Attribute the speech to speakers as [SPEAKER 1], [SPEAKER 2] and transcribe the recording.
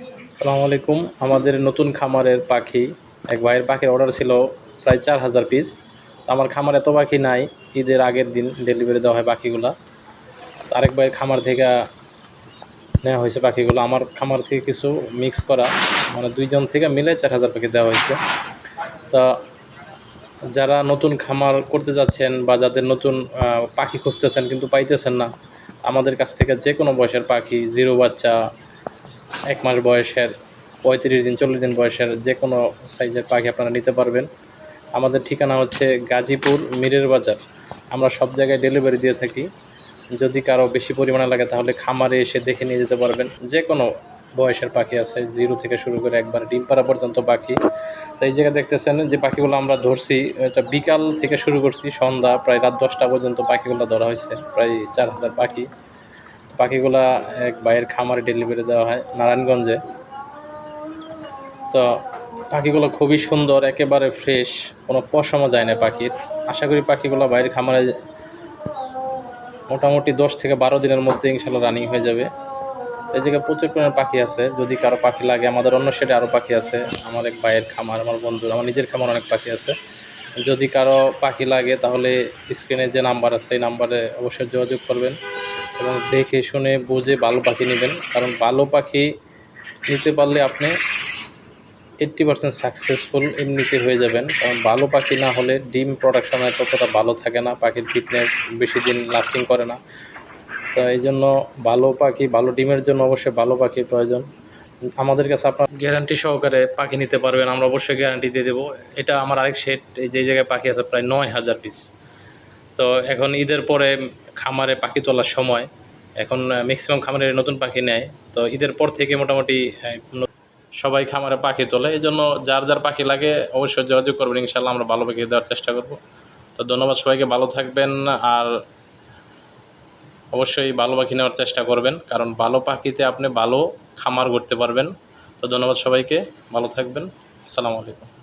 [SPEAKER 1] আসসালামু আলাইকুম। আমাদের নতুন খামারের পাখি এক ভাইয়ের পাখির অর্ডার ছিল প্রায় 4000 পিস। তো আমার খামারে এত পাখি নাই, ঈদের আগের দিন ডেলিভারি দেওয়া হয় পাখিগুলা। তো আরেক ভাইয়ের খামার থেকে নেওয়া হয়েছে পাখিগুলো, আমার খামার থেকে কিছু মিক্স করা, মানে দুইজন থেকে মিলে 4000 পাখি দেওয়া হয়েছে। তা যারা নতুন খামার করতে যাচ্ছেন বা যাদের নতুন পাখি খুঁজতেছেন কিন্তু পাইতেছেন না, আমাদের কাছ থেকে যে কোনো বয়সের পাখি, জিরো বাচ্চা, 1 মাস বয়সের, 35 দিন 40 দিন বয়সের যে কোনো সাইজের পাখি আপনারা নিতে পারবেন। আমাদের ঠিকানা হচ্ছে গাজীপুর মিরের বাজার। আমরা সব জায়গায় ডেলিভারি দিয়ে থাকি। যদি কারো বেশি পরিমাণে লাগে তাহলে খামারে এসে দেখে নিয়ে যেতে পারবেন। যে কোনো বয়সের পাখি আছে, জিরো থেকে শুরু করে একবার ডিম পাড়া পর্যন্ত পাখি। তো এই জায়গায় দেখতেছেন যে পাখিগুলো আমরা ধরছি, এটা বিকাল থেকে শুরু করছি, সন্ধ্যা প্রায় রাত 10টা পর্যন্ত পাখিগুলো ধরা হয়েছে, প্রায় 4000 পাখি। পাখিগুলা এক ভাইয়ের খামারে ডেলিভারি দেওয়া হয় নারায়ণগঞ্জে। তো পাখিগুলো খুবই সুন্দর, একেবারে ফ্রেশ, কোনো পশমও যায় না পাখির। আশা করি পাখিগুলো বাইরের খামারে মোটামুটি 10 থেকে 12 দিনের মধ্যে ইনশাল্লাহ রানিং হয়ে যাবে। এই জায়গায় প্রচুর পরিমাণে পাখি আছে, যদি কারো পাখি লাগে, আমাদের অন্য সাইডে আরও পাখি আছে। আমার এক ভাইয়ের খামার, আমার বন্ধুর, আমার নিজের খামার অনেক পাখি আছে। যদি কারো পাখি লাগে তাহলে স্ক্রিনে যে নাম্বার আছে এই নাম্বারে অবশ্যই যোগাযোগ করবেন এবং দেখে শুনে বুঝে ভালো পাখি নেবেন। কারণ ভালো পাখি নিতে পারলে আপনি 80% সাকসেসফুল এমনিতে হয়ে যাবেন। কারণ ভালো পাখি না হলে ডিম প্রোডাকশনের ততটা ভালো থাকে না, পাখির ফিটনেস বেশি দিন লাস্টিং করে না। তো এই জন্য ভালো পাখি, ভালো ডিমের জন্য অবশ্যই ভালো পাখির প্রয়োজন। আমাদের কাছে আপনার গ্যারান্টি সহকারে পাখি নিতে পারবেন, আমরা অবশ্যই গ্যারান্টি দিয়ে দেবো। এটা আমার আরেক সেট, এই যে জায়গায় পাখি আছে প্রায় 9000 পিস। তো এখন ঈদের পরে খামারে পাখি তোলার সময়, এখন ম্যাক্সিমাম খামারে নতুন পাখি নেয়। তো ঈদের পর থেকে মোটামুটি সবাই খামারে পাখি তোলে। এই জন্য যার যার পাখি লাগে অবশ্যই যোগাযোগ করবেন, ইনশাল্লাহ আমরা ভালো পাখি দেওয়ার চেষ্টা করব। তো ধন্যবাদ সবাইকে, ভালো থাকবেন। আর অবশ্যই ভালো পাখি নেওয়ার চেষ্টা করবেন, কারণ ভালো পাখিতে আপনি ভালো খামার করতে পারবেন। তো ধন্যবাদ সবাইকে, ভালো থাকবেন। আসসালামু আলাইকুম।